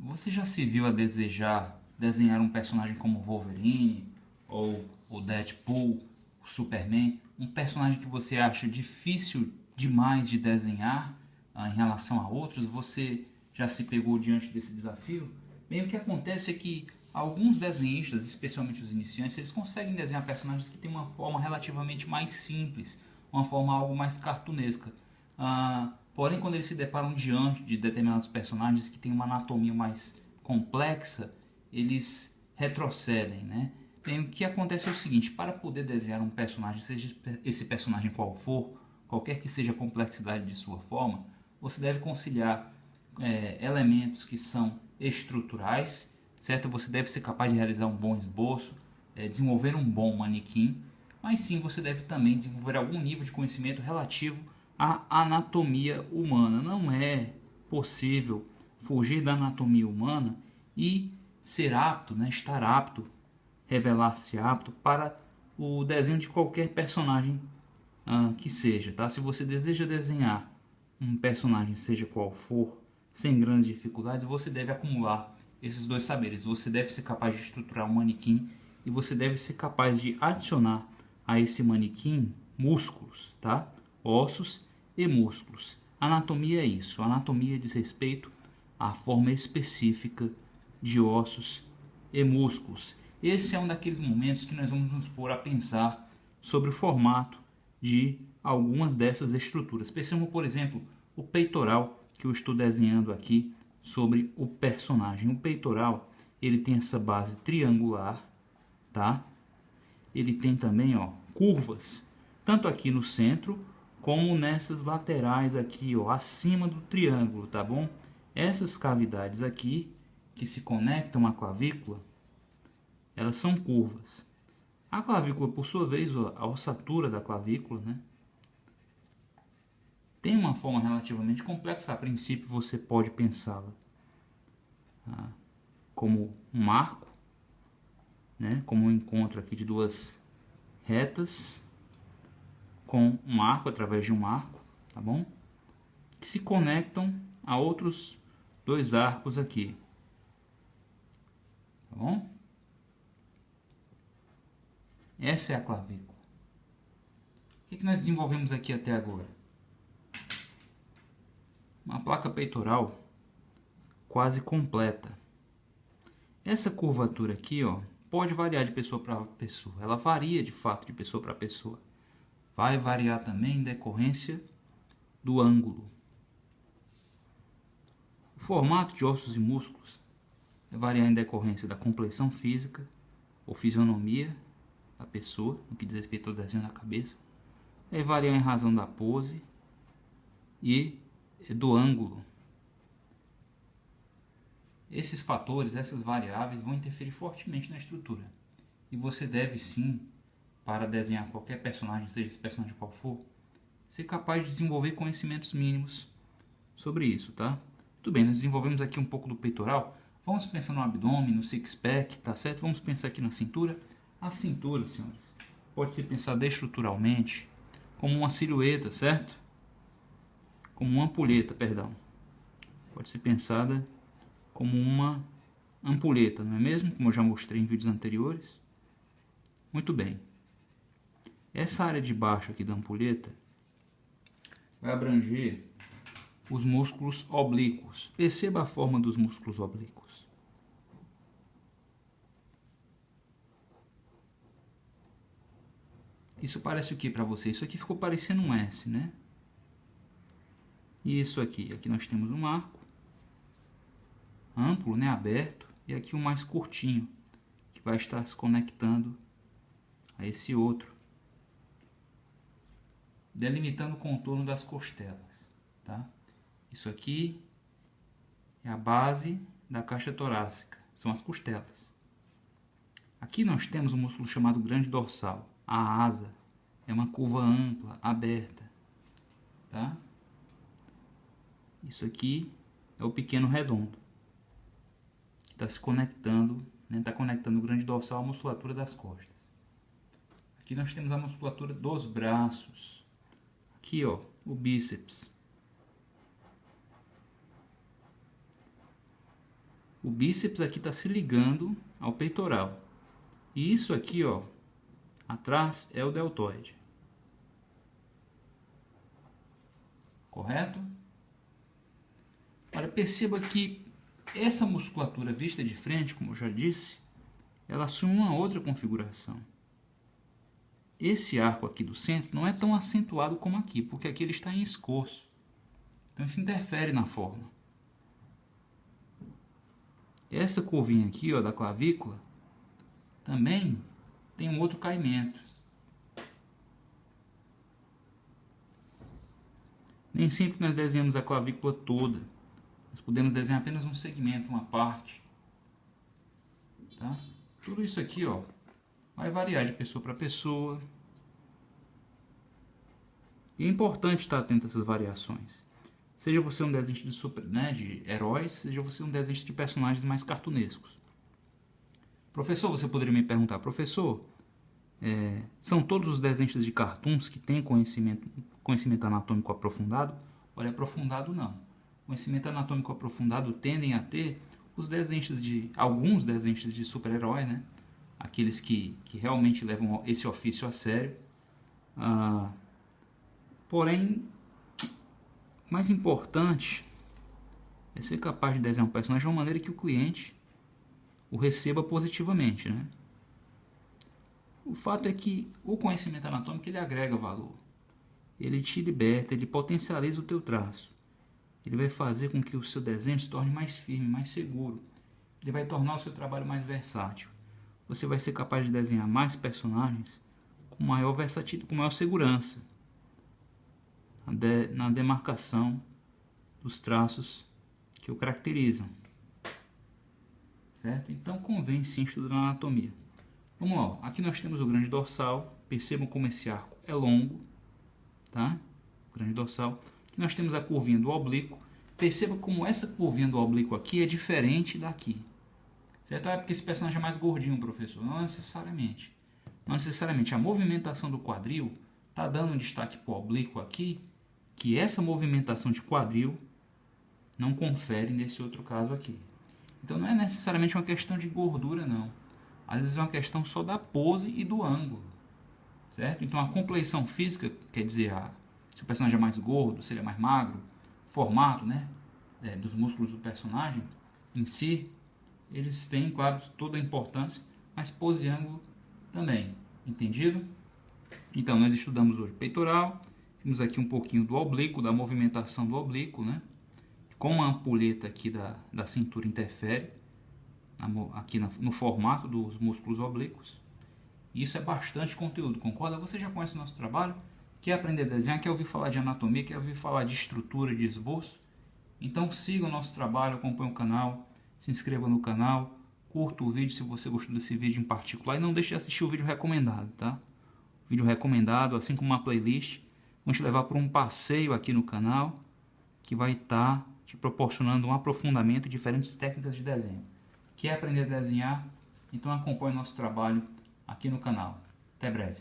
Você já se viu a desejar desenhar um personagem como Wolverine ou o Deadpool, o Superman, um personagem que você acha difícil demais de desenhar em relação a outros? Você já se pegou diante desse desafio? Bem, o que acontece é que alguns desenhistas, especialmente os iniciantes, eles conseguem desenhar personagens que têm uma forma relativamente mais simples, uma forma algo mais cartunesca. Porém, quando eles se deparam diante de determinados personagens que têm uma anatomia mais complexa, eles retrocedem, né? Bem, o que acontece é o seguinte: para poder desenhar um personagem, seja esse personagem qual for, qualquer que seja a complexidade de sua forma, você deve conciliar elementos que são estruturais, certo? Você deve ser capaz de realizar um bom esboço, desenvolver um bom manequim, mas sim você deve também desenvolver algum nível de conhecimento relativo à anatomia humana. Não é possível fugir da anatomia humana e ser apto, né, estar apto, revelar-se apto para o desenho de qualquer personagem que seja, tá? Se você deseja desenhar um personagem, seja qual for, sem grandes dificuldades, você deve acumular esses dois saberes. Você deve ser capaz de estruturar um manequim e você deve ser capaz de adicionar a esse manequim músculos, tá? Ossos e músculos. Anatomia é isso. Anatomia diz respeito à forma específica de ossos e músculos. Esse é um daqueles momentos que nós vamos nos pôr a pensar sobre o formato de algumas dessas estruturas. Pensemos, por exemplo, o peitoral que eu estou desenhando aqui sobre o personagem. O peitoral, ele tem essa base triangular, tá? Ele tem também, ó, curvas, tanto aqui no centro como nessas laterais aqui, ó, acima do triângulo, tá bom? Essas cavidades aqui que se conectam à clavícula, elas são curvas. A clavícula, por sua vez, a ossatura da clavícula, né, tem uma forma relativamente complexa. A princípio você pode pensá-la como um arco, né, como um encontro aqui de duas retas com um arco, através de um arco, tá bom? Que se conectam a outros dois arcos aqui, tá bom? Essa é a clavícula. O que nós desenvolvemos aqui até agora? Uma placa peitoral quase completa. Essa curvatura aqui, ó, pode variar de pessoa para pessoa. Ela varia de fato de pessoa para pessoa. Vai variar também em decorrência do ângulo. O formato de ossos e músculos vai variar em decorrência da complexão física ou fisionomia da pessoa, no que diz respeito ao desenho da cabeça. Vai variar em razão da pose e do ângulo. Esses fatores, essas variáveis vão interferir fortemente na estrutura. E você deve sim, para desenhar qualquer personagem, seja esse personagem qual for, ser capaz de desenvolver conhecimentos mínimos sobre isso, tá? Tudo bem, nós desenvolvemos aqui um pouco do peitoral. Vamos pensar no abdômen, no six-pack, tá certo? Vamos pensar aqui na cintura. A cintura, senhores, pode ser pensada estruturalmente como uma silhueta, certo? Como uma ampulheta, perdão. Pode ser pensada como uma ampulheta, não é mesmo? Como eu já mostrei em vídeos anteriores. Muito bem. Essa área de baixo aqui da ampulheta vai abranger os músculos oblíquos. Perceba a forma dos músculos oblíquos. Isso parece o que para você? Isso aqui ficou parecendo um S, né? E isso aqui? Aqui nós temos um arco amplo, né, aberto, e aqui um mais curtinho, que vai estar se conectando a esse outro, delimitando o contorno das costelas, tá? Isso aqui é a base da caixa torácica, são as costelas. Aqui nós temos um músculo chamado grande dorsal. A asa é uma curva ampla, aberta, tá? Isso aqui é o pequeno redondo, que está se conectando, né? Está conectando o grande dorsal à musculatura das costas. Aqui nós temos a musculatura dos braços. Aqui, ó, o bíceps. O bíceps aqui está se ligando ao peitoral. E isso aqui, ó, atrás é o deltoide. Correto? Agora perceba que essa musculatura vista de frente, como eu já disse, ela assume uma outra configuração. Esse arco aqui do centro não é tão acentuado como aqui, porque aqui ele está em escorço. Então isso interfere na forma. Essa curvinha aqui, ó, da clavícula também tem um outro caimento. Nem sempre nós desenhamos a clavícula toda. Nós podemos desenhar apenas um segmento, uma parte. Tá? Tudo isso aqui, ó, vai variar de pessoa para pessoa. E é importante estar atento a essas variações. Seja você um desenhista de heróis, seja você um desenhista de personagens mais cartunescos. Professor, você poderia me perguntar, professor, são todos os desenhistas de cartoons que têm conhecimento anatômico aprofundado? Olha, aprofundado não. Conhecimento anatômico aprofundado tendem a ter alguns desenhistas de super-herói, né? Aqueles que realmente levam esse ofício a sério. Porém, mais importante é ser capaz de desenhar um personagem de uma maneira que o cliente o receba positivamente, né? O fato é que o conhecimento anatômico ele agrega valor. Ele te liberta, ele potencializa o teu traço. Ele vai fazer com que o seu desenho se torne mais firme, mais seguro. Ele vai tornar o seu trabalho mais versátil. Você vai ser capaz de desenhar mais personagens com maior versatilidade, com maior segurança na demarcação dos traços que o caracterizam. Certo? Então convém sim estudar anatomia. Vamos lá, aqui nós temos o grande dorsal. Percebam como esse arco é longo, tá? O grande dorsal. Aqui nós temos a curvinha do oblíquo. Perceba como essa curvinha do oblíquo aqui é diferente daqui. Certo? É porque esse personagem é mais gordinho, professor. Não necessariamente. Não necessariamente. A movimentação do quadril está dando um destaque para o oblíquo aqui, que essa movimentação de quadril não confere nesse outro caso aqui. Então não é necessariamente uma questão de gordura, não. Às vezes é uma questão só da pose e do ângulo. Certo? Então a compleição física, quer dizer, se o personagem é mais gordo, se ele é mais magro, formato, né, dos músculos do personagem em si, eles têm, claro, toda a importância, mas pose e ângulo também. Entendido? Então nós estudamos hoje peitoral, vimos aqui um pouquinho do oblíquo, da movimentação do oblíquo, né? Como a ampulheta aqui da cintura interfere aqui no formato dos músculos oblíquos. Isso é bastante conteúdo, concorda? Você já conhece o nosso trabalho? Quer aprender a desenhar? Quer ouvir falar de anatomia? Quer ouvir falar de estrutura, de esboço? Então siga o nosso trabalho, acompanhe o canal, se inscreva no canal, curta o vídeo se você gostou desse vídeo em particular e não deixe de assistir o vídeo recomendado, tá? O vídeo recomendado, assim como uma playlist, vamos te levar por um passeio aqui no canal que vai estar te proporcionando um aprofundamento de diferentes técnicas de desenho. Quer aprender a desenhar? Então acompanhe o nosso trabalho aqui no canal. Até breve.